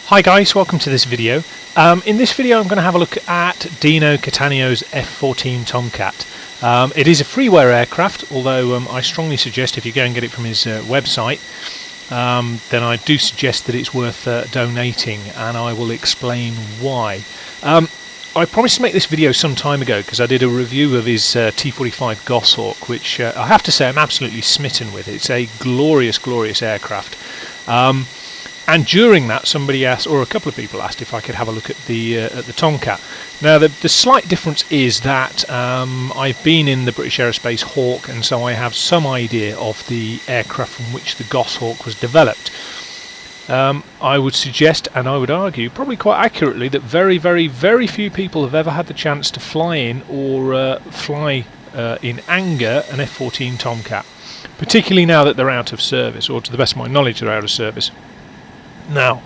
Hi guys, welcome to this video. In this video I'm going to have a look at Dino Cattaneo's F-14 Tomcat. It is a freeware aircraft, although I strongly suggest if you go and get it from his website, then I do suggest that it's worth donating, and I will explain why. I promised to make this video some time ago because I did a review of his T-45 Goshawk, which I have to say I'm absolutely smitten with. It's a glorious, glorious aircraft. And during that, somebody asked, or a couple of people asked, if I could have a look at the Tomcat. Now, the slight difference is that I've been in the British Aerospace Hawk, and so I have some idea of the aircraft from which the Goshawk was developed. I would suggest, and I would argue, probably quite accurately, that very, very, very few people have ever had the chance to fly in or fly in anger an F-14 Tomcat, particularly now that they're out of service, or to the best of my knowledge, they're out of service. Now,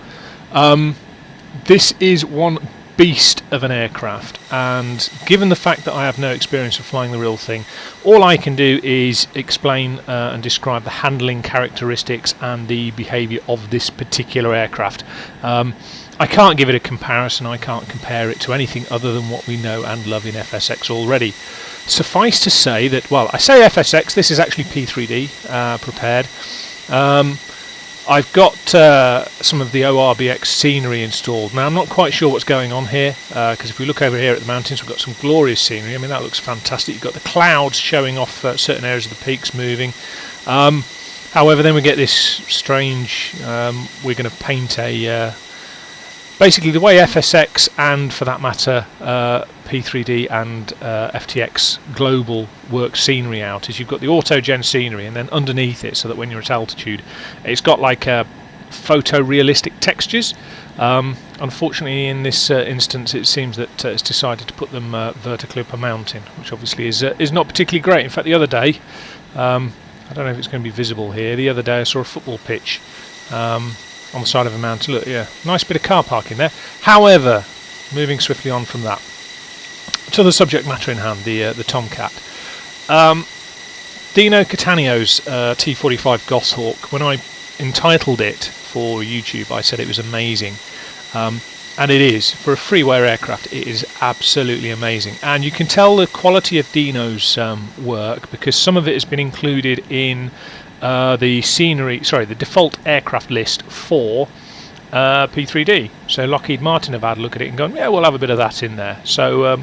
this is one beast of an aircraft, and given the fact that I have no experience of flying the real thing, all I can do is explain and describe the handling characteristics and the behaviour of this particular aircraft. I can't give it a comparison, I can't compare it to anything other than what we know and love in FSX already. Suffice to say that, well, I say FSX, this is actually P3D prepared. I've got some of the ORBX scenery installed. Now I'm not quite sure what's going on here, because if we look over here at the mountains, we've got some glorious scenery. I mean, that looks fantastic. You've got the clouds showing off certain areas of the peaks moving. However, then we get this strange, we're going to paint a, basically the way FSX and, for that matter, P3D and FTX Global work scenery out is you've got the auto-gen scenery, and then underneath it, so that when you're at altitude, it's got like photorealistic textures. Unfortunately, in this instance, it seems that it's decided to put them vertically up a mountain, which obviously is not particularly great. In fact, the other day, I don't know if it's going to be visible here, the other day I saw a football pitch on the side of a mountain. Look, yeah, nice bit of car parking there. However, moving swiftly on from that to the subject matter in hand, the Tomcat. Dino Cattaneo's T-45 Goshawk, when I entitled it for YouTube, I said it was amazing, and it is. For a freeware aircraft, it is absolutely amazing, and you can tell the quality of Dino's work because some of it has been included in the scenery, sorry, the default aircraft list for P3D. So Lockheed Martin have had a look at it and gone, yeah, we'll have a bit of that in there. So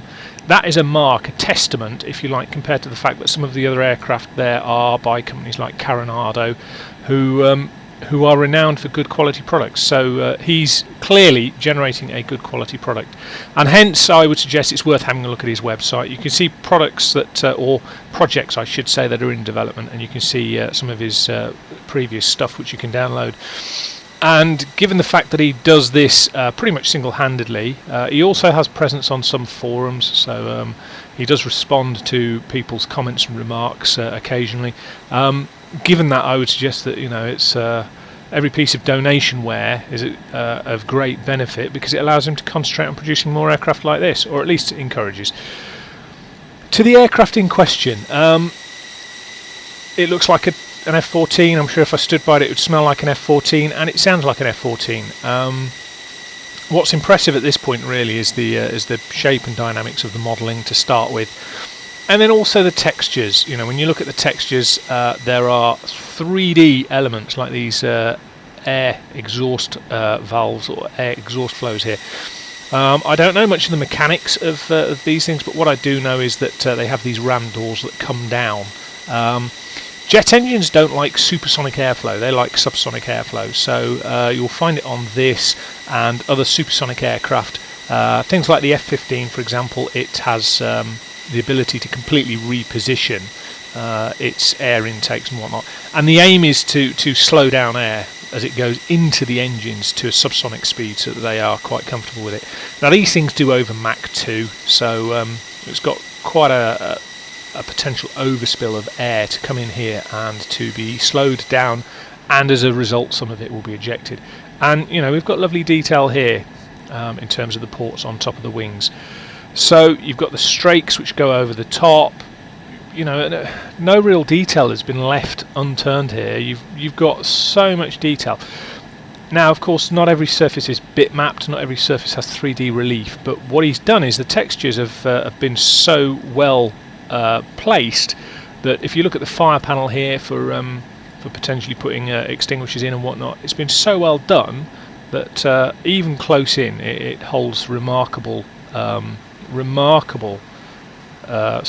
that is a mark, a testament, if you like, compared to the fact that some of the other aircraft there are by companies like Coronado, who are renowned for good quality products. So he's clearly generating a good quality product, and hence I would suggest it's worth having a look at his website. You can see products that, or projects I should say, that are in development, and you can see some of his previous stuff which you can download. And given the fact that he does this pretty much single-handedly, he also has presence on some forums, so he does respond to people's comments and remarks occasionally. Given that, I would suggest that, you know, it's every piece of donationware is of great benefit because it allows him to concentrate on producing more aircraft like this, or at least it encourages. To the aircraft in question, it looks like an F-14. I'm sure if I stood by it, it would smell like an F-14, and it sounds like an F-14. What's impressive at this point really is the shape and dynamics of the modelling to start with, and then also the textures. You know, when you look at the textures, there are 3D elements like these air exhaust valves or air exhaust flows here. I don't know much of the mechanics of these things, but what I do know is that they have these ram doors that come down. Jet engines don't like supersonic airflow, they like subsonic airflow, so you'll find it on this and other supersonic aircraft. Things like the F-15, for example, it has the ability to completely reposition its air intakes and whatnot, and the aim is to slow down air as it goes into the engines to a subsonic speed so that they are quite comfortable with it. Now these things do over Mach 2, so it's got quite a potential overspill of air to come in here and to be slowed down, and as a result some of it will be ejected. And you know, we've got lovely detail here in terms of the ports on top of the wings. So you've got the strakes which go over the top, you know, no real detail has been left unturned here. You've got so much detail. Now, of course, not every surface is bitmapped, not every surface has 3D relief, but what he's done is the textures have been so well placed that if you look at the fire panel here for potentially putting extinguishers in and whatnot, it's been so well done that even close in, it holds remarkable sort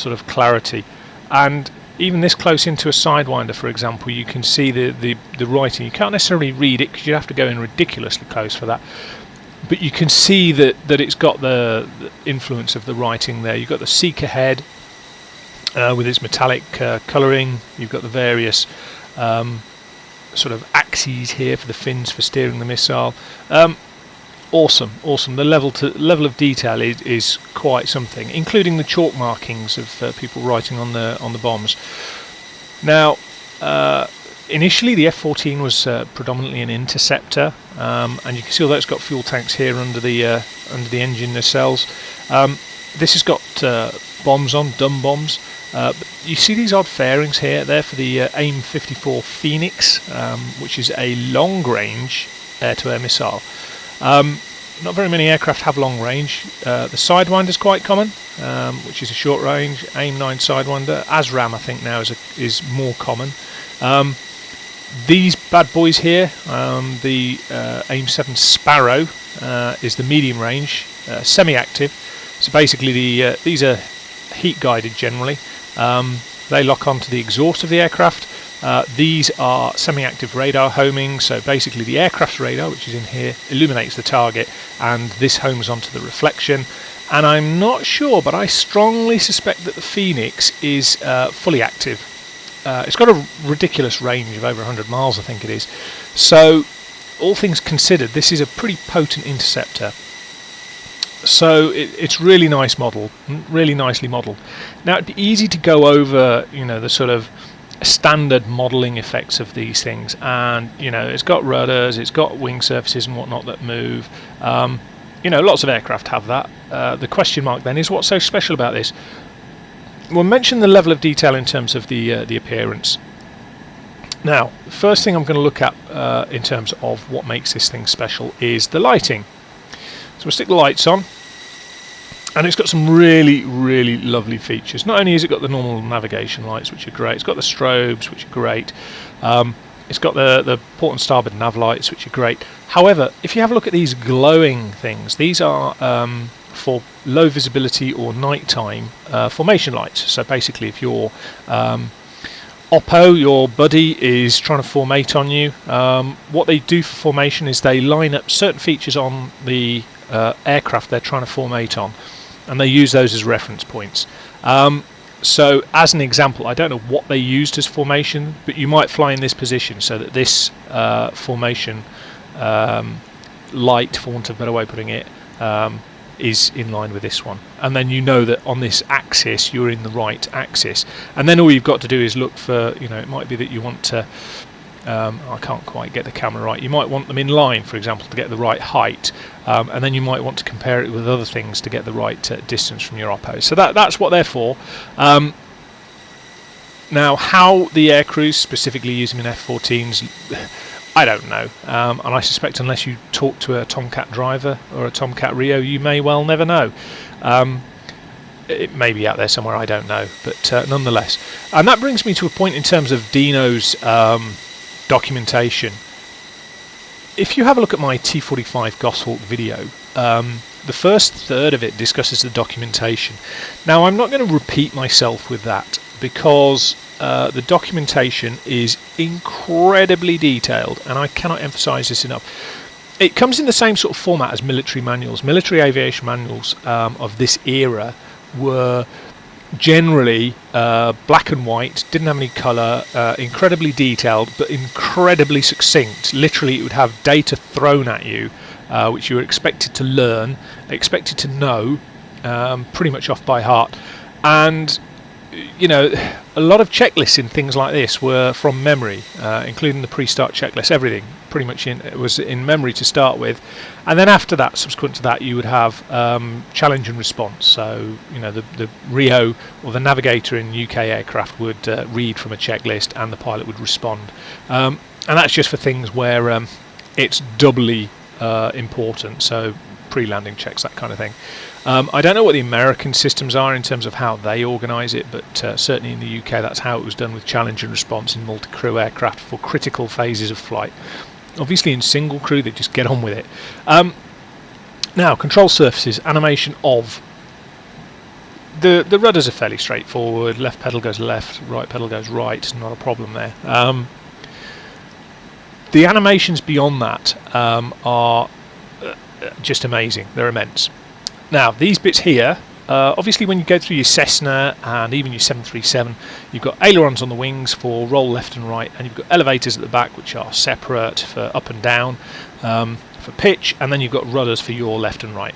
of clarity. And even this close into a Sidewinder, for example, you can see the writing. You can't necessarily read it because you have to go in ridiculously close for that, but you can see that it's got the influence of the writing there. You've got the Seeker head with its metallic colouring. You've got the various sort of axes here for the fins for steering the missile. Awesome. The level of detail is quite something, including the chalk markings of people writing on the bombs. Now, initially the F-14 was predominantly an interceptor, and you can see although it's got fuel tanks here under the engine nacelles. This has got bombs on, dumb bombs. But you see these odd fairings here. They're for the AIM-54 Phoenix, which is a long-range air-to-air missile. Not very many aircraft have long range. The Sidewinder is quite common, which is a short range. AIM-9 Sidewinder, ASRAM I think now is more common. These bad boys here, the AIM-7 Sparrow is the medium range, semi-active. So basically these are heat guided generally. They lock onto the exhaust of the aircraft. These are semi-active radar homing, so basically the aircraft's radar, which is in here, illuminates the target, and this homes onto the reflection. And I'm not sure, but I strongly suspect that the Phoenix is fully active. It's got a ridiculous range of over 100 miles, I think it is. So, all things considered, this is a pretty potent interceptor. So it's really nice model, really nicely modelled. Now, it'd be easy to go over, you know, the sort of standard modelling effects of these things, and you know, it's got rudders, it's got wing surfaces and whatnot that move. You know, lots of aircraft have that. The question mark then is, what's so special about this? We'll mention the level of detail in terms of the appearance. Now, the first thing I'm going to look at in terms of what makes this thing special is the lighting. So we'll stick the lights on, and it's got some really, really lovely features. Not only has it got the normal navigation lights, which are great, it's got the strobes, which are great. It's got the port and starboard nav lights, which are great. However, if you have a look at these glowing things, these are for low visibility or nighttime formation lights. So basically, if your Oppo, your buddy, is trying to formate on you, what they do for formation is they line up certain features on the aircraft they're trying to formate on, and they use those as reference points. So as an example, I don't know what they used as formation, but you might fly in this position so that this formation light, for want of a better way of putting it, is in line with this one, and then you know that on this axis you're in the right axis, and then all you've got to do is look for, you know, it might be that you want to I can't quite get the camera right, you might want them in line, for example, to get the right height, and then you might want to compare it with other things to get the right distance from your Oppo. So that's what they're for. Now, how the aircrews specifically use them in F-14s, I don't know, and I suspect unless you talk to a Tomcat driver or a Tomcat Rio, you may well never know. It may be out there somewhere, I don't know, but nonetheless. And that brings me to a point in terms of Dino's documentation. If you have a look at my T45 Goshawk video, the first third of it discusses the documentation. Now, I'm not going to repeat myself with that, because the documentation is incredibly detailed, and I cannot emphasize this enough. It comes in the same sort of format as military manuals. Military aviation manuals of this era were generally black and white, didn't have any colour, incredibly detailed but incredibly succinct. Literally, it would have data thrown at you which you were expected to learn, expected to know pretty much off by heart. And you know, a lot of checklists in things like this were from memory, including the pre-start checklist, everything pretty much was in memory to start with, and then after that, subsequent to that, you would have challenge and response. So the RIO or the navigator in UK aircraft would read from a checklist, and the pilot would respond, and that's just for things where it's doubly important. So pre-landing checks, that kind of thing. I don't know what the American systems are in terms of how they organise it, but certainly in the UK that's how it was done with challenge and response in multi-crew aircraft for critical phases of flight. Obviously in single crew they just get on with it. Now, control surfaces, animation of the rudders are fairly straightforward. Left pedal goes left, right pedal goes right, not a problem there. The animations beyond that are just amazing. They're immense. Now, these bits here, obviously when you go through your Cessna and even your 737, you've got ailerons on the wings for roll left and right, and you've got elevators at the back which are separate for up and down, for pitch, and then you've got rudders for your left and right.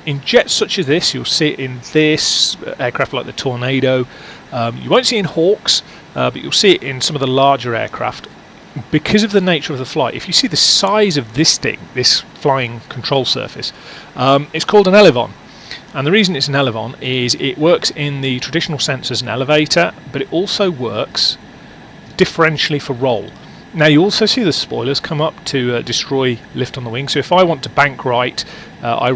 In jets such as this, you'll see it in this aircraft like the Tornado. You won't see it in Hawks, but you'll see it in some of the larger aircraft. Because of the nature of the flight, if you see the size of this thing, this flying control surface, it's called an elevon. And the reason it's an elevon is it works in the traditional sense as an elevator, but it also works differentially for roll. Now you also see the spoilers come up to destroy lift on the wing. So if I want to bank right, I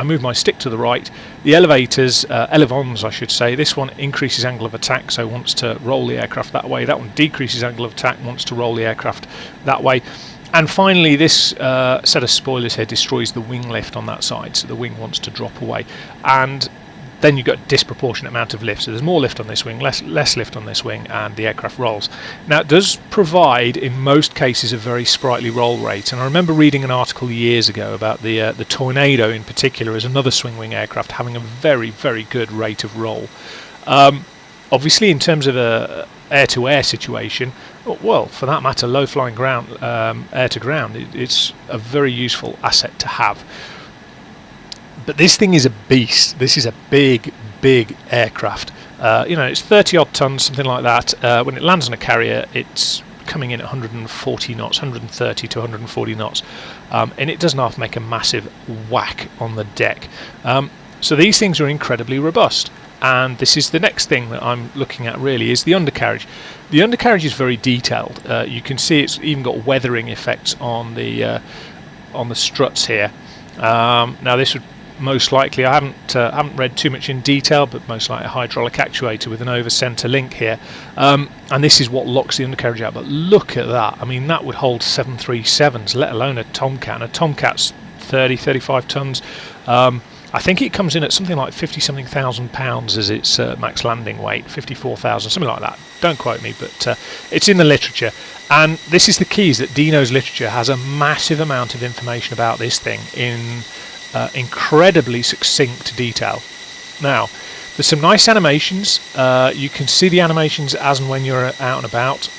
move my stick to the right. The elevators, elevons I should say, this one increases angle of attack, so wants to roll the aircraft that way. That one decreases angle of attack, wants to roll the aircraft that way. And finally, this set of spoilers here destroys the wing lift on that side, so the wing wants to drop away. And then you've got a disproportionate amount of lift. So there's more lift on this wing, less lift on this wing, and the aircraft rolls. Now, it does provide, in most cases, a very sprightly roll rate. And I remember reading an article years ago about the Tornado in particular as another swing wing aircraft having a very, very good rate of roll. Obviously, in terms of a air-to-air situation, well, for that matter, low-flying ground, air-to-ground, it's a very useful asset to have. But this thing is a beast. This is a big, big aircraft. It's 30 odd tons, something like that. When it lands on a carrier, it's coming in at 140 knots, 130 to 140 knots, and it doesn't have to make a massive whack on the deck. So these things are incredibly robust. And this is the next thing that I'm looking at really, is the undercarriage. The undercarriage is very detailed. You can see it's even got weathering effects on the struts here. Now this would most likely, I haven't read too much in detail, but most likely a hydraulic actuator with an over-center link here, and this is what locks the undercarriage out. But look at that. I mean, that would hold 737s, let alone a Tomcat. And a Tomcat's 35 tons. I think it comes in at something like 50-something thousand pounds as its max landing weight, 54,000, something like that. Don't quote me, but it's in the literature. And this is the key, is that Dino's literature has a massive amount of information about this thing in incredibly succinct detail. Now, there's some nice animations. You can see the animations as and when you're out and about.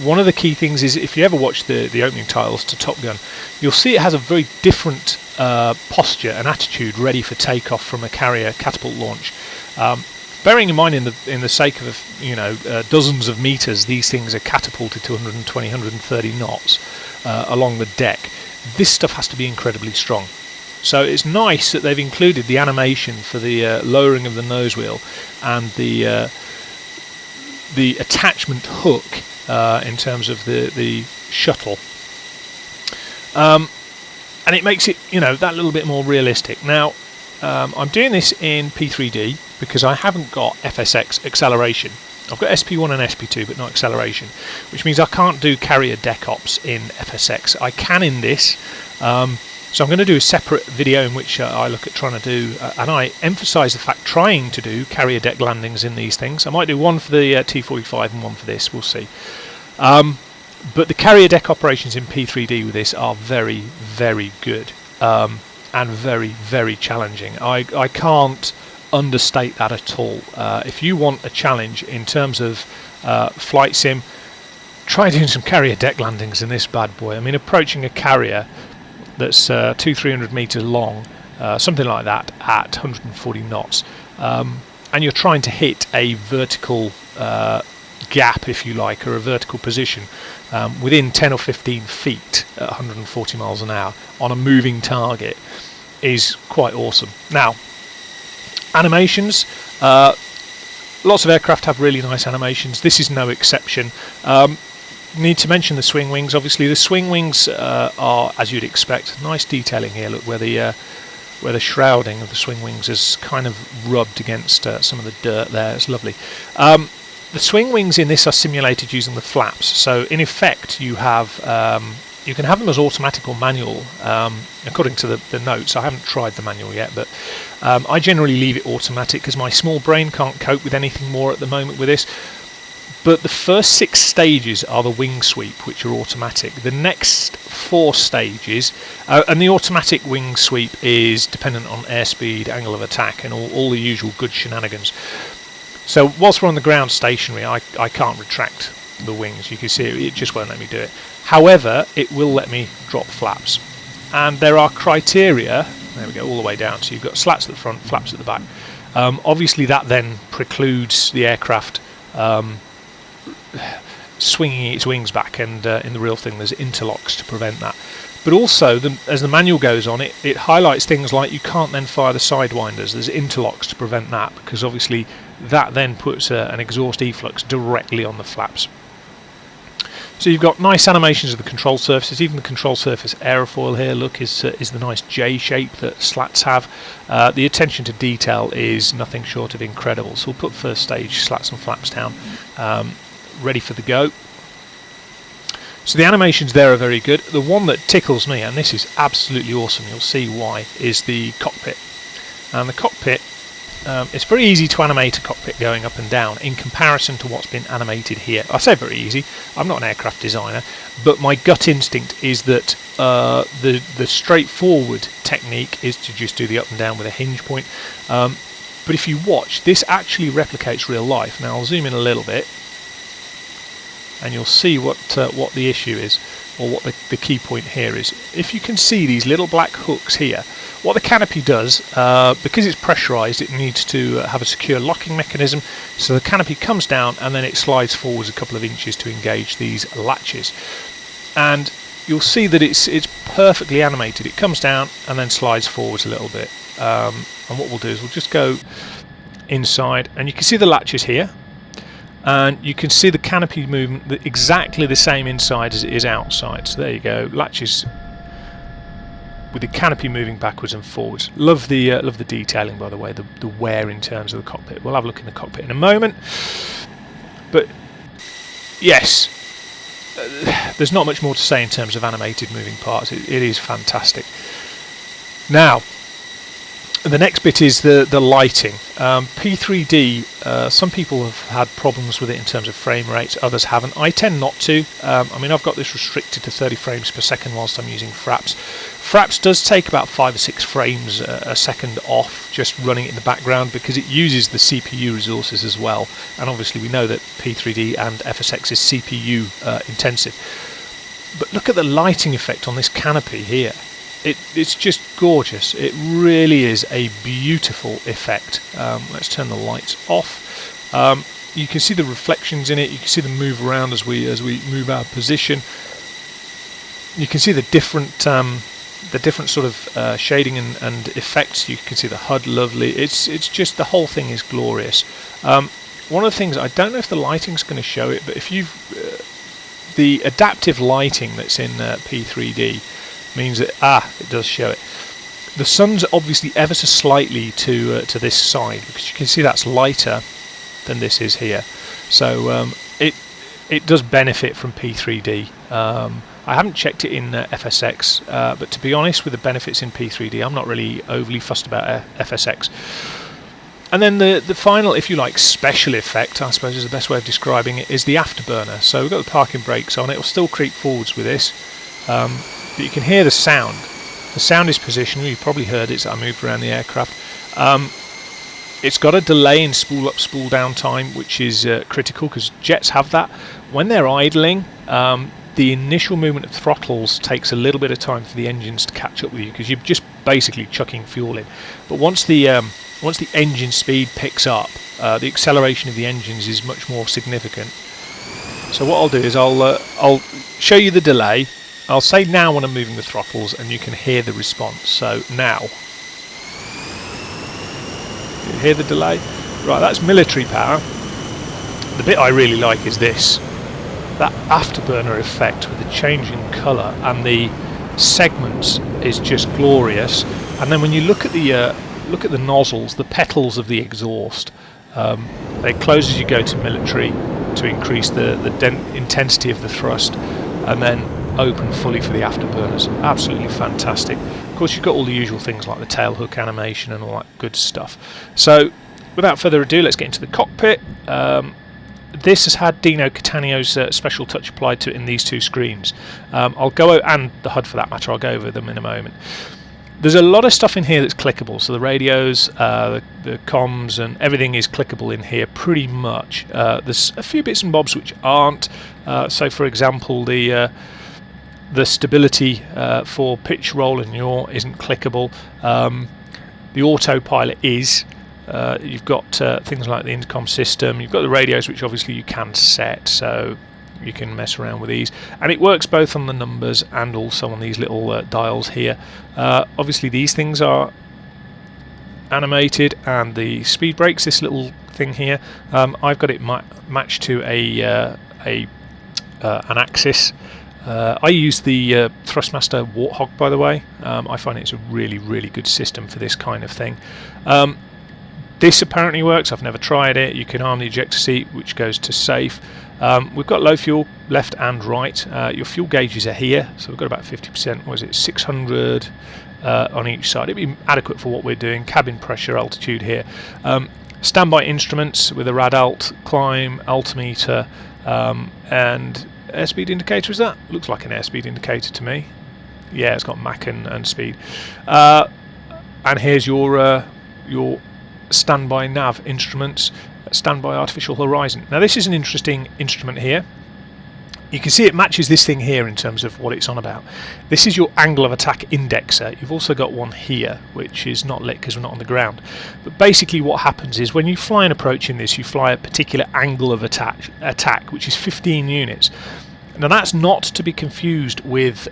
One of the key things is, if you ever watch the opening titles to Top Gun, you'll see it has a very different posture and attitude ready for takeoff from a carrier catapult launch. Bearing in mind, in the sake of dozens of meters, these things are catapulted to 120, 130 knots along the deck. This stuff has to be incredibly strong. So it's nice that they've included the animation for the lowering of the nose wheel and the attachment hook in terms of the shuttle, and it makes it that little bit more realistic. Now, I'm doing this in P3D because I haven't got FSX acceleration. I've got SP1 and SP2, but not acceleration, which means I can't do carrier deck ops in FSX. I can in this. So I'm going to do a separate video in which I look at trying to do, and I emphasise the fact, trying to do carrier deck landings in these things. I might do one for the T45 and one for this, we'll see. But the carrier deck operations in P3D with this are very, very good, and very, very challenging. I can't understate that at all. If you want a challenge in terms of flight sim, try doing some carrier deck landings in this bad boy. I mean, approaching a carrier that's 200-300 meters long, something like that, at 140 knots, and you're trying to hit a vertical gap, if you like, or a vertical position within 10 or 15 feet at 140 miles an hour on a moving target is quite awesome. Now, animations. Lots of aircraft have really nice animations. This is no exception. Need to mention the swing wings. Obviously, the swing wings are, as you'd expect, nice detailing here. Look where the shrouding of the swing wings is kind of rubbed against some of the dirt there. It's lovely. The swing wings in this are simulated using the flaps. So in effect, you have you can have them as automatic or manual, according to the notes. I haven't tried the manual yet, but I generally leave it automatic because my small brain can't cope with anything more at the moment with this. But the first 6 stages are the wing sweep, which are automatic. The next 4 stages, and the automatic wing sweep is dependent on airspeed, angle of attack, and all the usual good shenanigans. So whilst we're on the ground stationary, I can't retract the wings. You can see it just won't let me do it. However, it will let me drop flaps. And there are criteria, there we go, all the way down. So you've got slats at the front, flaps at the back. Obviously that then precludes the aircraft swinging its wings back, and in the real thing there's interlocks to prevent that. But also, as the manual goes on, it highlights things like you can't then fire the sidewinders. There's interlocks to prevent that, because obviously that then puts an exhaust efflux directly on the flaps. So you've got nice animations of the control surfaces. Even the control surface aerofoil here, look, is the nice J shape that slats have. The attention to detail is nothing short of incredible. So we'll put first stage slats and flaps down, ready for the go. So the animations there are very good. The one that tickles me, and this is absolutely awesome, you'll see why, is the cockpit. And the cockpit, it's very easy to animate a cockpit going up and down in comparison to what's been animated here. I say very easy, I'm not an aircraft designer, but my gut instinct is that the straightforward technique is to just do the up and down with a hinge point. But if you watch, this actually replicates real life. Now I'll zoom in a little bit, and you'll see what the issue is, or what the key point here is. If you can see these little black hooks here, what the canopy does, because it's pressurized, it needs to have a secure locking mechanism, so the canopy comes down and then it slides forwards a couple of inches to engage these latches. And you'll see that it's perfectly animated. It comes down and then slides forwards a little bit. And what we'll do is we'll just go inside, and you can see the latches here. And you can see the canopy movement exactly the same inside as it is outside. So there you go, latches with the canopy moving backwards and forwards. Love the detailing, by the way, the wear in terms of the cockpit. We'll have a look in the cockpit in a moment. But yes, there's not much more to say in terms of animated moving parts. It is fantastic. Now, the next bit is the lighting. P3D, some people have had problems with it in terms of frame rates, others haven't. I tend not to. I mean, I've got this restricted to 30 frames per second whilst I'm using Fraps. Fraps does take about 5 or 6 frames a second off just running it in the background, because it uses the CPU resources as well. And obviously we know that P3D and FSX is CPU intensive. But look at the lighting effect on this canopy here. It's just gorgeous. It really is a beautiful effect. Let's turn the lights off. You can see the reflections in it. You can see them move around as we move our position. You can see the different sort of shading and effects. You can see the HUD, lovely. It's just, the whole thing is glorious. One of the things, I don't know if the lighting's going to show it, but if you've the adaptive lighting that's in P3D means that it does show it. The sun's obviously ever so slightly to this side, because you can see that's lighter than this is here. So it does benefit from P3D. I haven't checked it in FSX, but to be honest, with the benefits in P3D, I'm not really overly fussed about FSX. And then the final, if you like, special effect, I suppose is the best way of describing it, is the afterburner. So we've got the parking brakes on. It will still creep forwards with this. But you can hear the sound. The sound is positional. You probably heard it as I moved around the aircraft. It's got a delay in spool up, spool down time, which is critical, because jets have that. When they're idling, the initial movement of throttles takes a little bit of time for the engines to catch up with you, because you're just basically chucking fuel in. But once the engine speed picks up, the acceleration of the engines is much more significant. So what I'll do is I'll show you the delay. I'll say now when I'm moving the throttles, and you can hear the response. So now, you hear the delay? Right, that's military power. The bit I really like is this, that afterburner effect with the changing colour, and the segments is just glorious. And then when you look at the nozzles, the petals of the exhaust, they close as you go to military to increase the intensity of the thrust, and then open fully for the afterburners. Absolutely fantastic. Of course, you've got all the usual things like the tail hook animation and all that good stuff. So without further ado, let's get into the cockpit. This has had Dino Cattaneo's special touch applied to it in these two screens. I'll go, and the HUD for that matter, I'll go over them in a moment. There's a lot of stuff in here that's clickable, so the radios, the comms, and everything is clickable in here pretty much. There's a few bits and bobs which aren't. So for example, the stability for pitch, roll and yaw isn't clickable. The autopilot is. You've got things like the intercom system, you've got the radios which obviously you can set, so you can mess around with these, and it works both on the numbers and also on these little dials here. Obviously these things are animated, and the speed brakes, this little thing here, I've got it matched to an axis. I use the Thrustmaster Warthog, by the way. I find it's a really good system for this kind of thing. This apparently works. I've never tried it. You can arm the ejector seat, which goes to safe. We've got low fuel left and right. Your fuel gauges are here, so we've got about 50%. Was it 600 on each side? It'd be adequate for what we're doing. Cabin pressure, altitude here. Standby instruments with a rad-alt, climb, altimeter, and airspeed indicator. Is that? Looks like an airspeed indicator to me. Yeah, it's got Mach and speed. And here's your standby nav instruments, standby artificial horizon. Now this is an interesting instrument here. You can see it matches this thing here in terms of what it's on about. This is your angle of attack indexer. You've also got one here which is not lit because we're not on the ground, but basically what happens is when you fly an approach in this, you fly a particular angle of attack which is 15 units. Now that's not to be confused with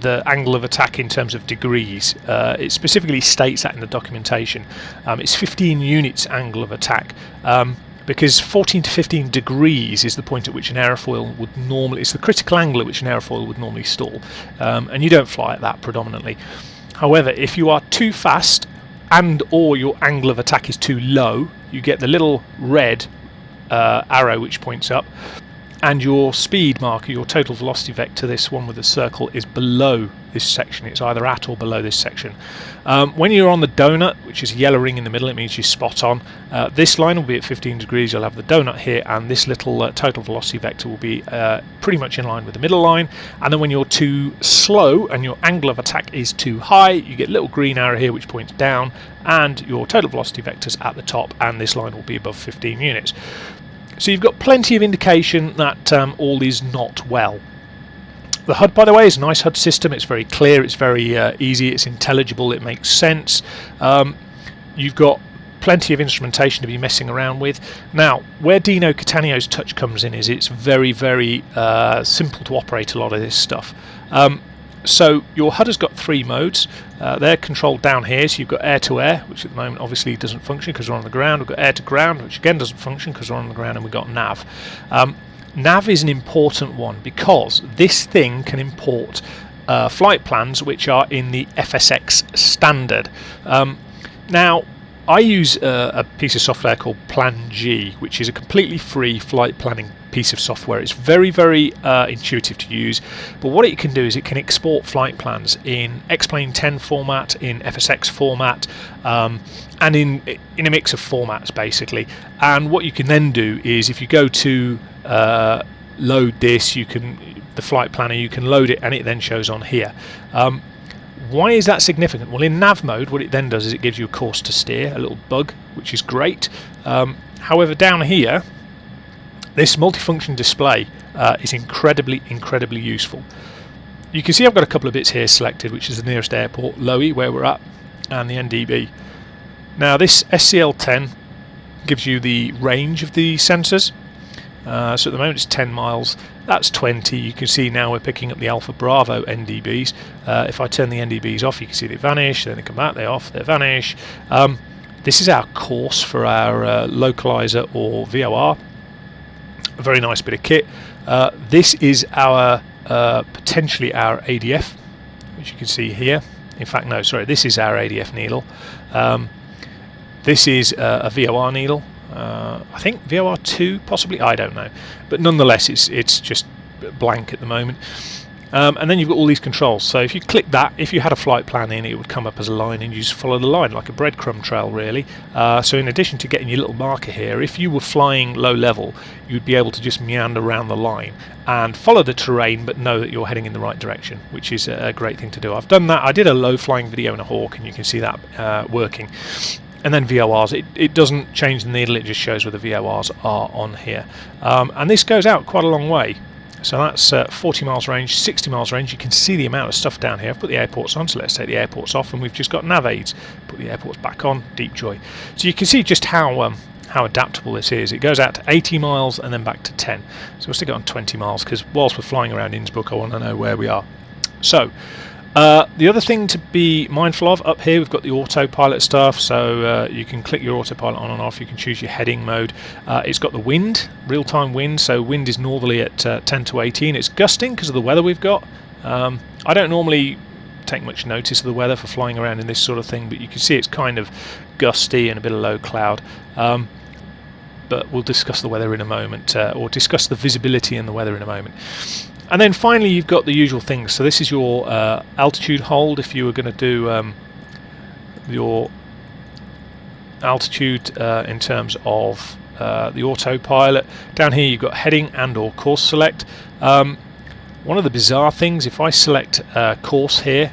the angle of attack in terms of degrees. It specifically states that in the documentation. It's 15 units angle of attack, because 14 to 15 degrees is the point at which an aerofoil would normally, it's the critical angle at which an aerofoil would normally stall, and you don't fly at that predominantly. However, if you are too fast and or your angle of attack is too low, you get the little red arrow which points up, and your speed marker, your total velocity vector, this one with the circle, is below this section. It's either at or below this section. When you're on the donut, which is a yellow ring in the middle, it means you're spot on. This line will be at 15 degrees, you'll have the donut here, and this little total velocity vector will be pretty much in line with the middle line. And then when you're too slow and your angle of attack is too high, you get a little green arrow here which points down, and your total velocity vector's at the top, and this line will be above 15 units. So you've got plenty of indication that all is not well. The HUD, by the way, is a nice HUD system. It's very clear, it's very easy, it's intelligible, it makes sense. You've got plenty of instrumentation to be messing around with. Now, where Dino Cattaneo's touch comes in is it's very simple to operate a lot of this stuff. So your HUD has got three modes. They're controlled down here, so you've got air to air, which at the moment obviously doesn't function because we're on the ground. We've got air to ground, which again doesn't function because we're on the ground, and we've got nav. Nav is an important one because this thing can import flight plans which are in the FSX standard. Now, I use a piece of software called Plan G, which is a completely free flight planning piece of software. It's very intuitive to use, but what it can do is it can export flight plans in X-Plane 10 format, in FSX format, and in a mix of formats basically. And what you can then do is if you go to load this, the flight planner, you can load it and it then shows on here. Why is that significant? Well, in nav mode, what it then does is it gives you a course to steer, a little bug, which is great. However, down here, this multifunction display is incredibly useful. You can see I've got a couple of bits here selected, which is the nearest airport, Lowy, where we're at, and the NDB. Now, this SCL10 gives you the range of the sensors. So at the moment it's 10 miles, that's 20. You can see now we're picking up the Alpha Bravo NDBs. If I turn the NDBs off, you can see they vanish, then they come back, they're off, they vanish. This is our course for our localizer or VOR. A very nice bit of kit. This is our potentially our ADF, which you can see here. In fact, no, sorry, this is our ADF needle. This is a VOR needle. I think VOR 2 possibly, I don't know, but nonetheless it's just blank at the moment. And then you've got all these controls, so if you click that, if you had a flight plan in, it would come up as a line and you just follow the line like a breadcrumb trail really. So in addition to getting your little marker here, if you were flying low level, you'd be able to just meander around the line and follow the terrain but know that you're heading in the right direction, which is a great thing to do. I've done that. I did a low flying video in a Hawk and you can see that working. And then VORs, it doesn't change the needle, it just shows where the VORs are on here. And this goes out quite a long way. So that's 40 miles range, 60 miles range. You can see the amount of stuff down here. I've put the airports on, so let's take the airports off, and we've just got nav aids. Put the airports back on, deep joy. So you can see just how adaptable this is. It goes out to 80 miles and then back to 10. So we'll stick it on 20 miles because whilst we're flying around Innsbruck, I want to know where we are. So the other thing to be mindful of, up here we've got the autopilot stuff, so you can click your autopilot on and off, you can choose your heading mode. It's got the wind, real-time wind, so wind is northerly at 10 to 18. It's gusting because of the weather we've got. I don't normally take much notice of the weather for flying around in this sort of thing, but you can see it's kind of gusty and a bit of low cloud. But we'll discuss the weather in a moment, or discuss the visibility and the weather in a moment. And then finally you've got the usual things. So this is your altitude hold if you were going to do your altitude in terms of the autopilot. Down here you've got heading and or course select. One of the bizarre things, if I select course here,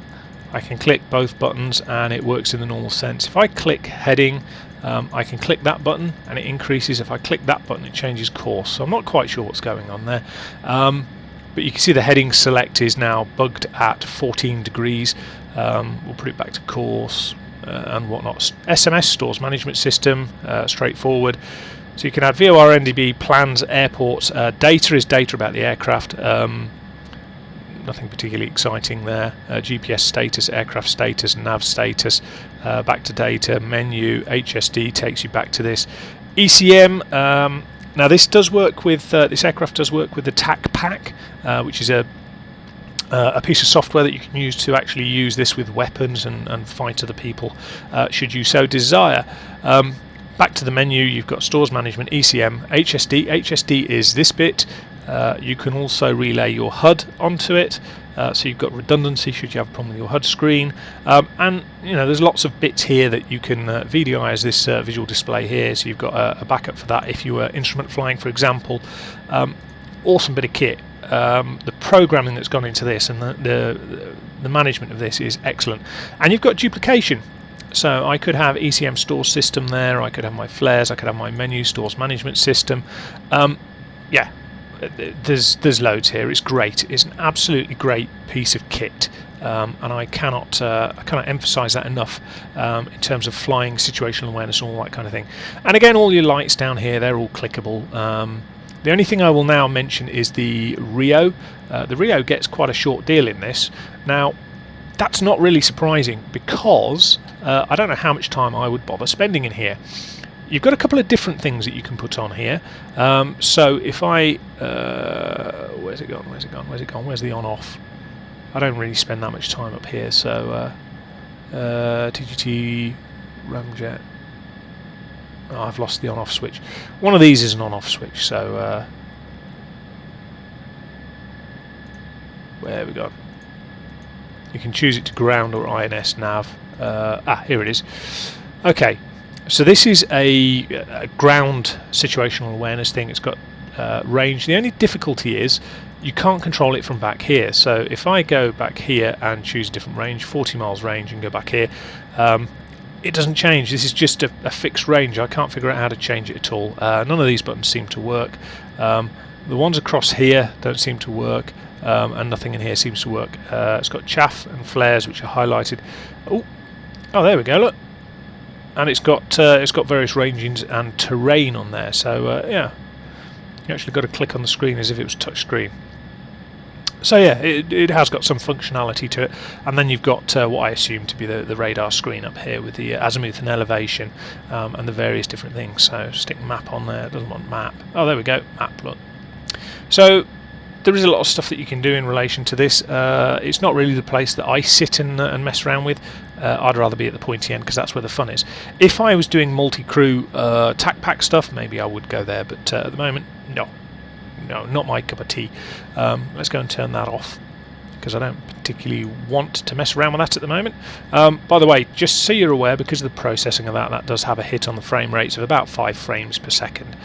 I can click both buttons and it works in the normal sense. If I click heading, I can click that button and it increases. If I click that button, it changes course. So I'm not quite sure what's going on there. But you can see the heading select is now bugged at 14 degrees. We'll put it back to course and whatnot. SMS, stores management system, straightforward. So you can add VOR, NDB, plans, airports. Data is data about the aircraft. Nothing particularly exciting there. GPS status, aircraft status, nav status, back to data, menu, HSD takes you back to this. ECM, now this does work with, this aircraft does work with the TAC pack, which is a piece of software that you can use to actually use this with weapons and fight other people, should you so desire. Back to the menu, you've got stores management, ECM, HSD. HSD is this bit. You can also relay your HUD onto it, so you've got redundancy should you have a problem with your HUD screen, and you know there's lots of bits here that you can VDI as this visual display here, so you've got a backup for that if you were instrument flying, for example. Awesome bit of kit. The programming that's gone into this and the management of this is excellent, and you've got duplication. So I could have ECM store system there, I could have my flares, I could have my menu stores management system. Yeah, there's loads here. It's great. It's an absolutely great piece of kit, and I cannot emphasize that enough in terms of flying, situational awareness and all that kind of thing. And again, all your lights down here, they're all clickable. The only thing I will now mention is the Rio. The Rio gets quite a short deal in this. Now that's not really surprising because I don't know how much time I would bother spending in here. You've got a couple of different things that you can put on here. So if I where's it gone? Where's the on-off? I don't really spend that much time up here. So TGT ramjet. Oh, I've lost the on-off switch. One of these is an on-off switch. So where have we gone? You can choose it to ground or INS nav. Here it is. Okay. So this is a ground situational awareness thing. It's got range. The only difficulty is you can't control it from back here. So if I go back here and choose a different range, 40 miles range, and go back here, it doesn't change. This is just a fixed range. I can't figure out how to change it at all. None of these buttons seem to work. The ones across here don't seem to work, and nothing in here seems to work. It's got chaff and flares, which are highlighted. Oh, there we go. Look. And it's got various rangings and terrain on there, so yeah, You actually got to click on the screen as if it was touch screen. So yeah, it has got some functionality to it. And then you've got what I assume to be the radar screen up here with the azimuth and elevation and the various different things. So stick map on there. It doesn't want map. Oh, there we go, map, look. So there is a lot of stuff that you can do in relation to this. It's not really the place that I sit and mess around with. I'd rather be at the pointy end because that's where the fun is. If I was doing multi-crew tac pack stuff, maybe I would go there, but at the moment, no, not my cup of tea. Let's go and turn that off because I don't particularly want to mess around with that at the moment. By the way, just so you're aware, because of the processing of that does have a hit on the frame rates of about 5 frames per second.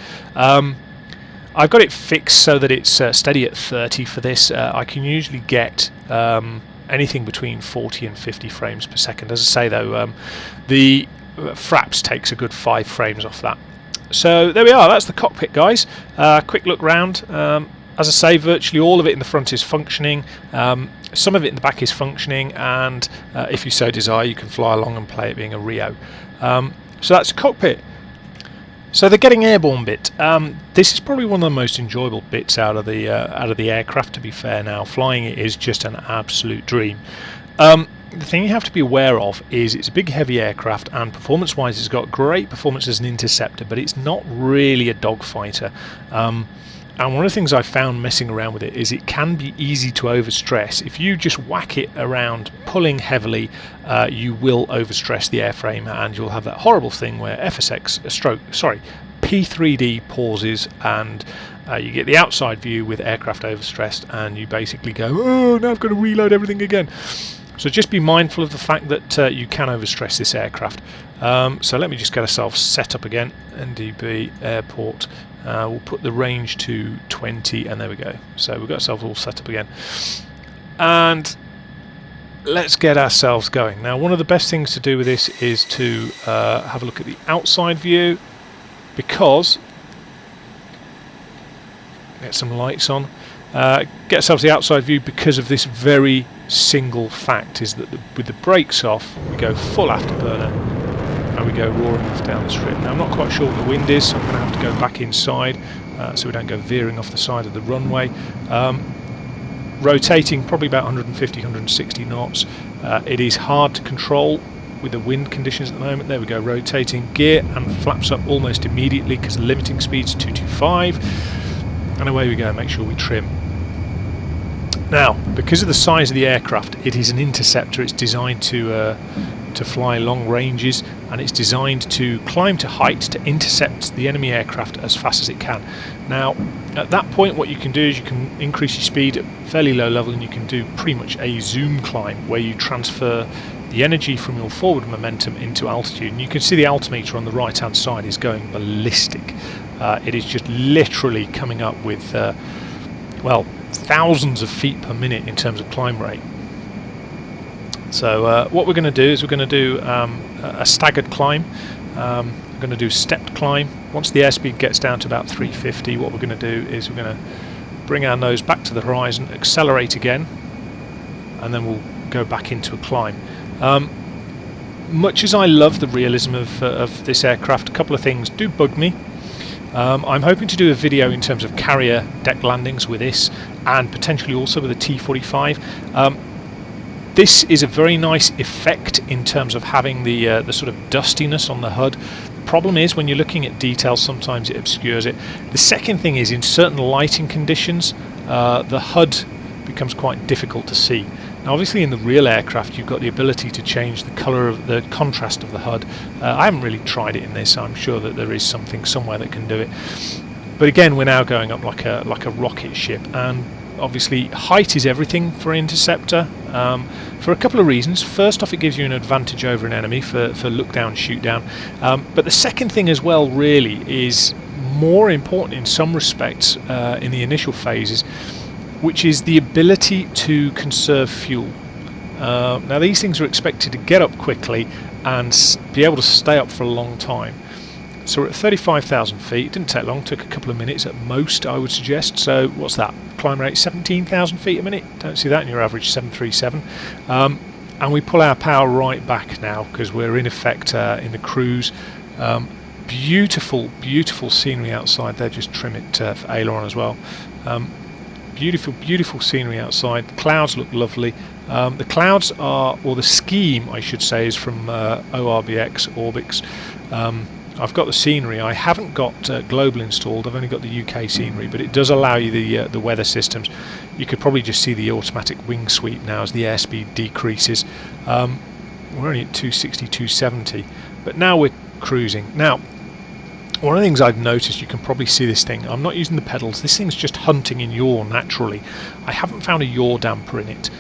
I've got it fixed so that it's steady at 30 for this. I can usually get anything between 40 and 50 frames per second. As I say though, the Fraps takes a good 5 frames off that. So there we are, that's the cockpit, guys. Quick look round. As I say, virtually all of it in the front is functioning. Some of it in the back is functioning, and if you so desire, you can fly along and play it being a Rio. So that's the cockpit. So the getting airborne bit. This is probably one of the most enjoyable bits out of the aircraft. To be fair, now flying it is just an absolute dream. The thing you have to be aware of is it's a big heavy aircraft, and performance-wise it's got great performance as an interceptor, but it's not really a dogfighter. And one of the things I found messing around with it is it can be easy to overstress. If you just whack it around pulling heavily, you will overstress the airframe, and you'll have that horrible thing where P3D pauses, and you get the outside view with aircraft overstressed, and you basically go, oh, now I've got to reload everything again. So just be mindful of the fact that you can overstress this aircraft. So let me just get ourselves set up again. NDB airport. We'll put the range to 20, and there we go. So we've got ourselves all set up again. And let's get ourselves going. Now, one of the best things to do with this is to have a look at the outside view, because get some lights on. Get ourselves the outside view because of this very single fact, is that with the brakes off, we go full afterburner and we go roaring off down the strip. Now I'm not quite sure what the wind is, so I'm going to have to go back inside so we don't go veering off the side of the runway. Rotating probably about 150, 160 knots. It is hard to control with the wind conditions at the moment. There we go, rotating gear and flaps up almost immediately because the limiting speed's 225. And away we go, make sure we trim. Now, because of the size of the aircraft, it is an interceptor. It's designed to fly long ranges, and it's designed to climb to height to intercept the enemy aircraft as fast as it can. Now, at that point, what you can do is you can increase your speed at fairly low level, and you can do pretty much a zoom climb where you transfer the energy from your forward momentum into altitude. And you can see the altimeter on the right hand side is going ballistic. It is just literally coming up with well, thousands of feet per minute in terms of climb rate. So what we're going to do is we're going to do a staggered climb. We're going to do stepped climb. Once the airspeed gets down to about 350, what we're going to do is we're going to bring our nose back to the horizon, accelerate again, and then we'll go back into a climb. Much as I love the realism of this aircraft, a couple of things do bug me. I'm hoping to do a video in terms of carrier deck landings with this, and potentially also with a T-45. This is a very nice effect in terms of having the sort of dustiness on the HUD. The problem is when you're looking at details, sometimes it obscures it. The second thing is in certain lighting conditions, the HUD becomes quite difficult to see. Now obviously in the real aircraft you've got the ability to change the colour of the contrast of the HUD. I haven't really tried it in this. I'm sure that there is something somewhere that can do it. But again, we're now going up like a rocket ship, and obviously height is everything for an interceptor, for a couple of reasons. First off, it gives you an advantage over an enemy for look down, shoot down. But the second thing as well really is more important in some respects in the initial phases, which is the ability to conserve fuel. Now these things are expected to get up quickly and be able to stay up for a long time. So we're at 35,000 feet. It didn't take long, took a couple of minutes at most, I would suggest. So what's that? Climb rate 17,000 feet a minute. Don't see that in your average 737. And we pull our power right back now because we're in effect in the cruise. Beautiful, beautiful scenery outside there. Just trim it for aileron as well. Beautiful, beautiful scenery outside. The clouds look lovely. The clouds are, or the scheme I should say, is from ORBX, Orbix. I've got the scenery. I haven't got global installed. I've only got the UK scenery, but it does allow you the weather systems. You could probably just see the automatic wing sweep now as the airspeed decreases. We're only at 260, 270, but now we're cruising. Now, one of the things I've noticed, you can probably see this thing. I'm not using the pedals. This thing's just hunting in yaw naturally. I haven't found a yaw damper in it.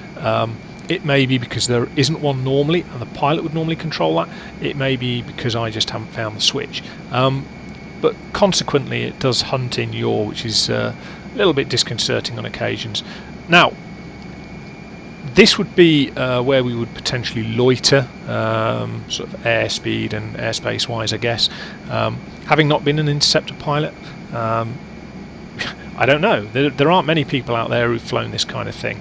It may be because there isn't one normally, and the pilot would normally control that. It may be because I just haven't found the switch. But consequently, it does hunt in yaw, which is a little bit disconcerting on occasions. Now, this would be where we would potentially loiter, sort of airspeed and airspace wise, I guess. Having not been an interceptor pilot, I don't know. There aren't many people out there who've flown this kind of thing.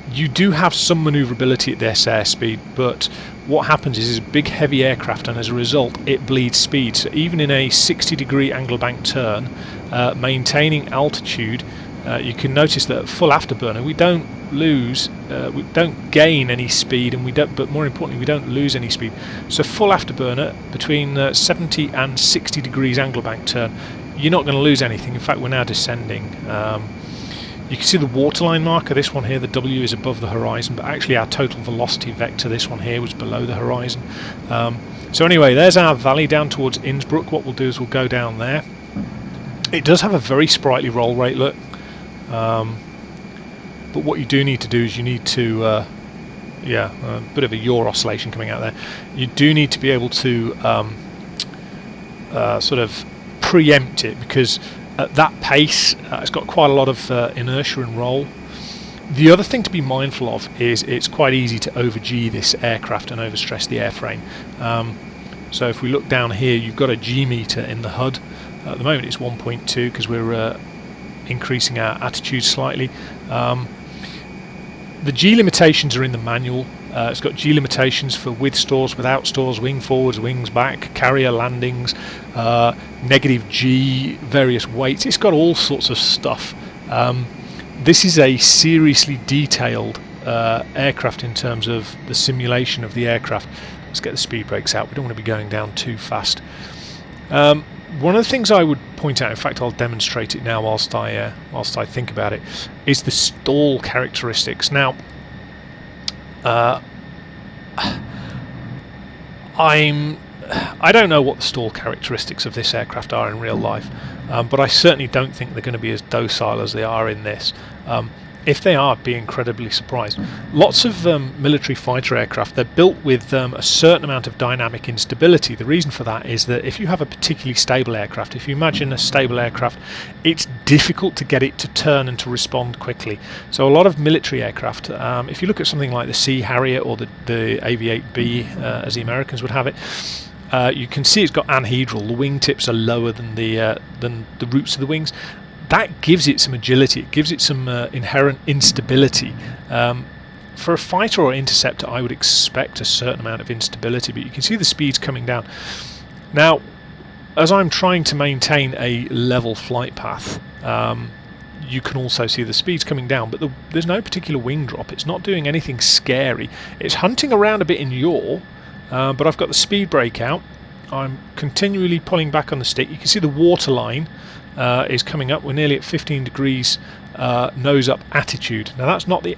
You do have some manoeuvrability at this airspeed, but what happens is it's a big heavy aircraft, and as a result it bleeds speed. So even in a 60-degree angle bank turn, maintaining altitude, you can notice that at full afterburner we don't lose, we don't gain any speed, and we don't, but more importantly, we don't lose any speed. So full afterburner between 70 and 60 degrees angle bank turn, you're not going to lose anything. In fact, we're now descending. You can see the waterline marker. This one here, the W is above the horizon, but actually our total velocity vector, this one here, was below the horizon. So anyway, there's our valley down towards Innsbruck. What we'll do is we'll go down there. It does have a very sprightly roll rate, look. But what you do need to do is you need to, a bit of a yaw oscillation coming out there. You do need to be able to sort of preempt it, because at that pace it's got quite a lot of inertia and roll. The other thing to be mindful of is it's quite easy to over-G this aircraft and overstress the airframe. So if we look down here, you've got a G meter in the HUD. At the moment it's 1.2 because we're increasing our attitude slightly. The G limitations are in the manual. It's got G limitations for with stores, without stores, wing forwards, wings back, carrier landings, negative G, various weights. It's got all sorts of stuff. This is a seriously detailed aircraft in terms of the simulation of the aircraft. Let's get the speed brakes out. We don't want to be going down too fast. One of the things I would point out, in fact I'll demonstrate it now whilst I think about it, is the stall characteristics. Now, I don't know what the stall characteristics of this aircraft are in real life, but I certainly don't think they're going to be as docile as they are in this. If they are, I'd be incredibly surprised. Lots of military fighter aircraft, they're built with a certain amount of dynamic instability. The reason for that is that if you have a particularly stable aircraft, if you imagine a stable aircraft, it's difficult to get it to turn and to respond quickly. So a lot of military aircraft, if you look at something like the Sea Harrier or the AV-8B, as the Americans would have it, you can see it's got anhedral. The wingtips are lower than the roots of the wings. That gives it some agility, it gives it some inherent instability. For a fighter or interceptor, I would expect a certain amount of instability, but you can see the speeds coming down. Now, as I'm trying to maintain a level flight path, you can also see the speeds coming down, but there's no particular wing drop. It's not doing anything scary. It's hunting around a bit in yaw, but I've got the speed brake out. I'm continually pulling back on the stick. You can see the waterline is coming up. We're nearly at 15 degrees nose up attitude. Now that's not the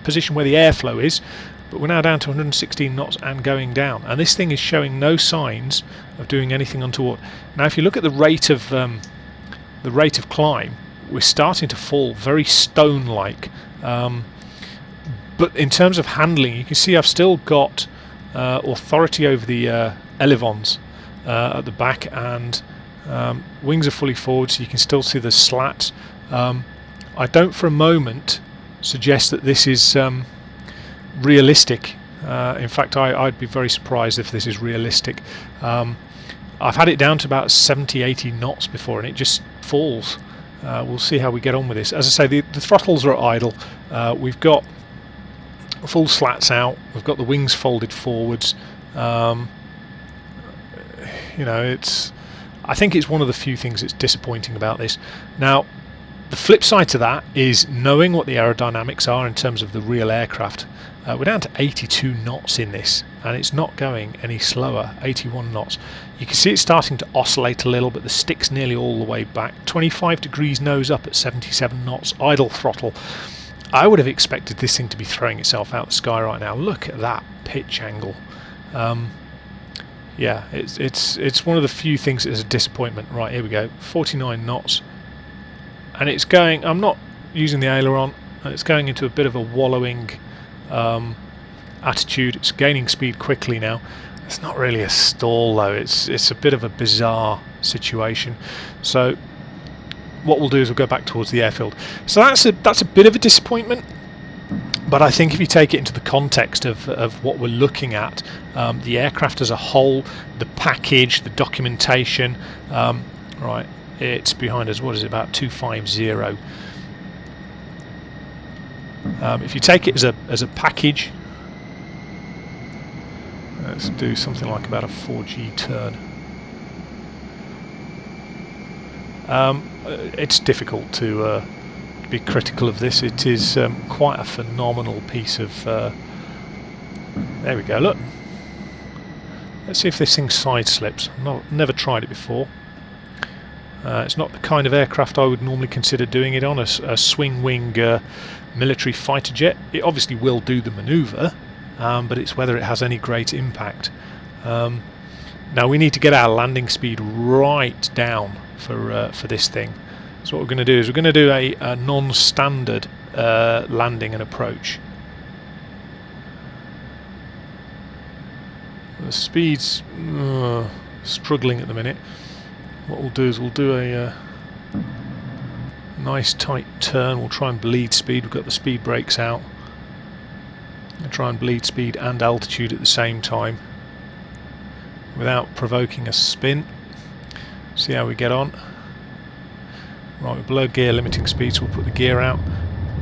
position where the airflow is, but we're now down to 116 knots and going down. And this thing is showing no signs of doing anything untoward. Now, if you look at the rate of climb, we're starting to fall very stone-like. But in terms of handling, you can see I've still got authority over the elevons at the back, and wings are fully forward, so you can still see the slat. I don't for a moment suggest that this is realistic. In fact, I'd be very surprised if this is realistic. I've had it down to about 70-80 knots before, and it just falls. We'll see how we get on with this. As I say, the throttles are at idle. We've got full slats out. We've got the wings folded forwards. You know, I think it's one of the few things that's disappointing about this. Now, the flip side to that is knowing what the aerodynamics are in terms of the real aircraft. We're down to 82 knots in this, and it's not going any slower, 81 knots. You can see it's starting to oscillate a little, but the stick's nearly all the way back. 25 degrees nose up at 77 knots, idle throttle. I would have expected this thing to be throwing itself out the sky right now. Look at that pitch angle. Yeah, it's one of the few things that is a disappointment. Right, here we go, 49 knots. And it's going, I'm not using the aileron, and it's going into a bit of a wallowing attitude. It's gaining speed quickly now. It's not really a stall though, it's a bit of a bizarre situation. So what we'll do is we'll go back towards the airfield. So that's a bit of a disappointment, but I think if you take it into the context of what we're looking at, the aircraft as a whole, the package, the documentation, right, it's behind us, what is it, about 250. If you take it as a package, let's do something like about a 4G turn. It's difficult to be critical of this. It is quite a phenomenal piece of... there we go, look. Let's see if this thing side slips. Never tried it before. It's not the kind of aircraft I would normally consider doing it on, a swing wing military fighter jet. It obviously will do the manoeuvre, but it's whether it has any great impact. Now we need to get our landing speed right down for this thing. So what we're going to do is we're going to do a non-standard landing and approach. The speed's struggling at the minute. What we'll do is we'll do a nice tight turn. We'll try and bleed speed. We've got the speed brakes out. We'll try and bleed speed and altitude at the same time without provoking a spin. See how we get on. Right, we're below gear limiting speed, so we'll put the gear out.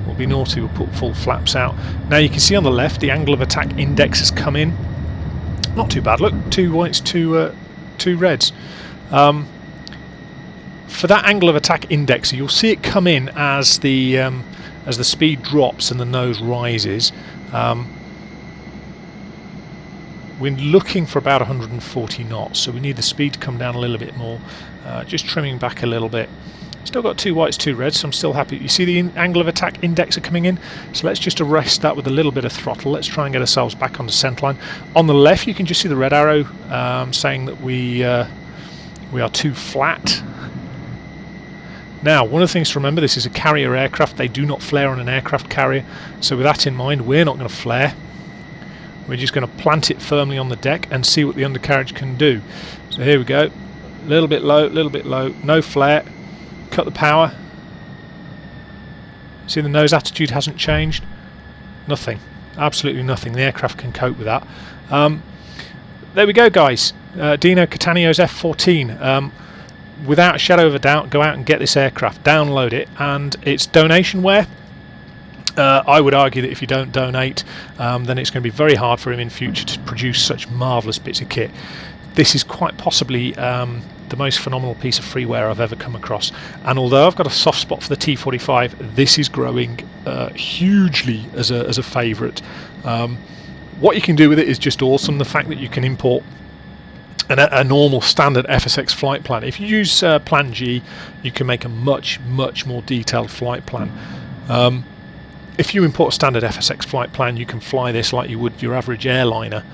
We'll be naughty, we'll put full flaps out. Now you can see on the left the angle of attack index has come in. Not too bad, look, 2 whites, 2 reds. For that angle of attack index, you'll see it come in as the speed drops and the nose rises. We're looking for about 140 knots, so we need the speed to come down a little bit more. Just trimming back a little bit. Still got 2 whites, 2 reds, so I'm still happy. You see the angle of attack index are coming in, so let's just arrest that with a little bit of throttle. Let's try and get ourselves back on the centerline. On the left, you can just see the red arrow saying that we are too flat. Now, one of the things to remember, this is a carrier aircraft. They do not flare on an aircraft carrier, so with that in mind, we're not going to flare. We're just going to plant it firmly on the deck and see what the undercarriage can do. So here we go, a little bit low, no flare. Cut the power. See the nose attitude hasn't changed? Nothing. Absolutely nothing. The aircraft can cope with that. There we go, guys. Dino Cattaneo's F-14. Without a shadow of a doubt, go out and get this aircraft. Download it. And it's donationware. I would argue that if you don't donate, then it's going to be very hard for him in future to produce such marvellous bits of kit. This is quite possibly the most phenomenal piece of freeware I've ever come across, and although I've got a soft spot for the T45, this is growing hugely as a favourite. What you can do with it is just awesome. The fact that you can import a normal standard FSX flight plan. If you use Plan G, you can make a much more detailed flight plan. If you import a standard FSX flight plan, you can fly this like you would your average airliner.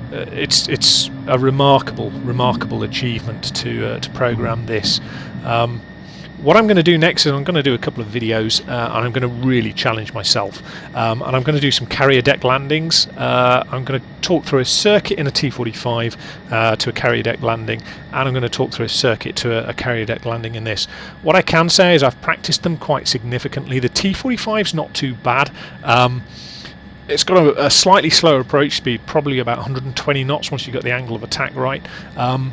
It's a remarkable achievement to program this. What I'm going to do next is I'm going to do a couple of videos and I'm going to really challenge myself, and I'm going to do some carrier deck landings. I'm going to talk through a circuit in a T45 to a carrier deck landing, and I'm going to talk through a circuit to a carrier deck landing in this. What I can say is I've practiced them quite significantly. The T45's not too bad. It's got a slightly slower approach speed, probably about 120 knots once you've got the angle of attack right, and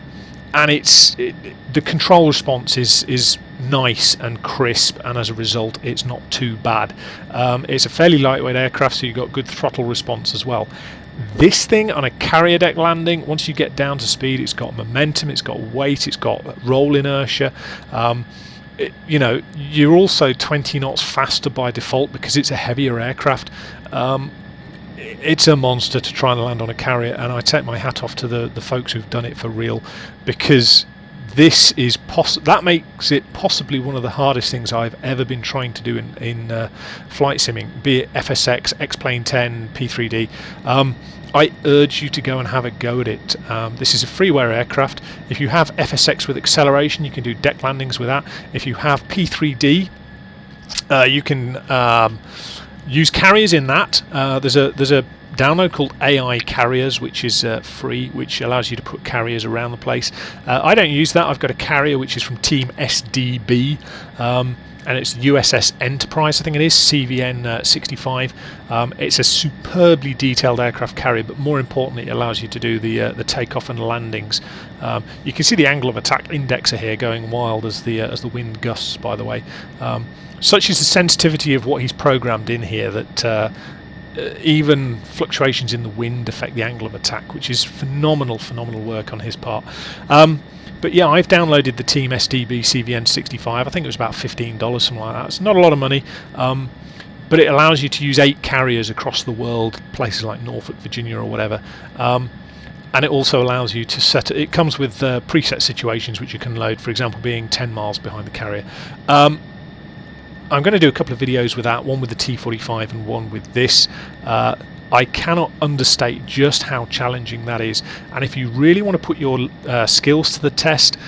the control response is nice and crisp, and as a result it's not too bad. It's a fairly lightweight aircraft, so you've got good throttle response as well. This thing on a carrier deck landing, once you get down to speed, it's got momentum, it's got weight, it's got roll inertia. You know, you're also 20 knots faster by default because it's a heavier aircraft. It's a monster to try and land on a carrier, and I take my hat off to the folks who've done it for real, because this is that makes it possibly one of the hardest things I've ever been trying to do in flight simming, be it FSX, X-Plane 10, P3D. I urge you to go and have a go at it. This is a freeware aircraft. If you have FSX with acceleration, you can do deck landings with that. If you have P3D, you can use carriers in that. There's a download called AI Carriers, which is free, which allows you to put carriers around the place. I don't use that. I've got a carrier which is from Team SDB, and it's USS Enterprise, I think it is, CVN 65. It's a superbly detailed aircraft carrier, but more importantly, it allows you to do the takeoff and landings. You can see the angle of attack indexer here going wild as the wind gusts, by the way. Such is the sensitivity of what he's programmed in here that even fluctuations in the wind affect the angle of attack, which is phenomenal work on his part. But yeah, I've downloaded the Team SDB CVN 65. I think it was about $15, something like that. It's not a lot of money, but it allows you to use 8 carriers across the world, places like Norfolk, Virginia, or whatever. And it also allows you to set it. It comes with preset situations which you can load, for example, being 10 miles behind the carrier. I'm going to do a couple of videos with that, one with the T45 and one with this. I cannot understate just how challenging that is, and if you really want to put your skills to the test,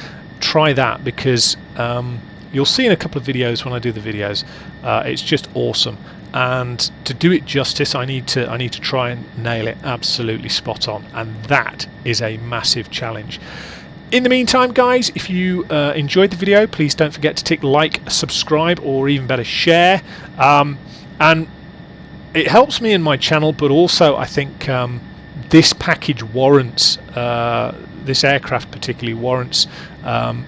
try that, because you'll see in a couple of videos when I do the videos, it's just awesome. And to do it justice, I need to try and nail it absolutely spot on, and that is a massive challenge. In the meantime, guys, if you enjoyed the video, please don't forget to tick like, subscribe, or even better, share. And it helps me in my channel, but also I think this package warrants, this aircraft particularly warrants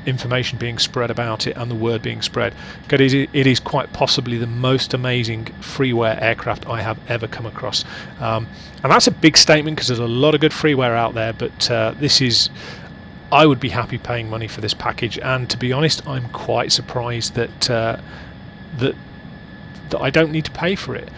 information being spread about it and the word being spread, because it is quite possibly the most amazing freeware aircraft I have ever come across. And that's a big statement, because there's a lot of good freeware out there, but this is... I would be happy paying money for this package, and to be honest, I'm quite surprised that that I don't need to pay for it.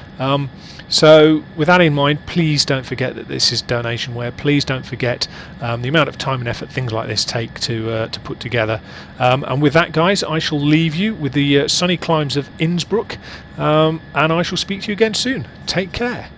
So with that in mind, please don't forget that this is donationware. Please don't forget the amount of time and effort things like this take to put together. And with that, guys, I shall leave you with the sunny climes of Innsbruck, and I shall speak to you again soon. Take care.